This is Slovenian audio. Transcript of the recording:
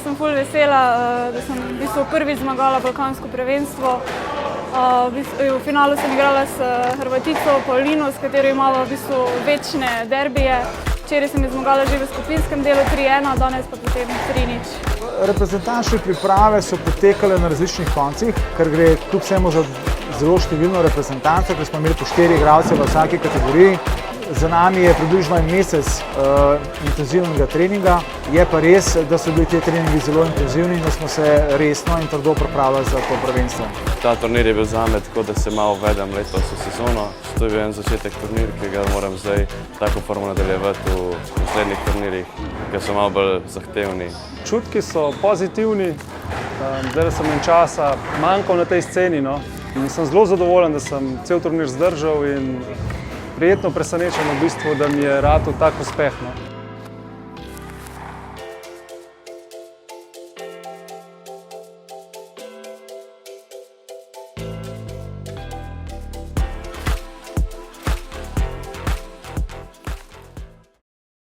jaz sem ful vesela, da sem v bistvu prvič zmagala balkansko prvenstvo. V finalu sem igrala s Hrvatico Paulino, s katero imamo v bistvu večne derbije. Včeraj sem zmagala že v skupinskem delu 3:1, danes pa potem 3:0. Reprezentančne priprave so potekale na različnih koncih, ker gre kljub vsemu za zelo številno reprezentanco, ker smo imeli po 4 igralce v vsaki kategoriji. Za nami je približno en mesec intenzivnega treninga. Je pa res, da so bili ti treningi zelo intenzivni in da smo se resno in trdo pripravljali za to prvenstvo. Ta turnir je bil zame tako, da se malo uvedem letos v sezono. To je bil en začetek turnir, ki ga moram zdaj tako formo nadaljevati v naslednjih turnirjih, ki so malo bolj zahtevni. Čutki so pozitivni, zdaj sem en časa manjkal na tej sceni, in sem zelo zadovoljen, da sem cel turnir zdržal in prijetno presenečen v bistvu, da mi je ratal tak uspeh.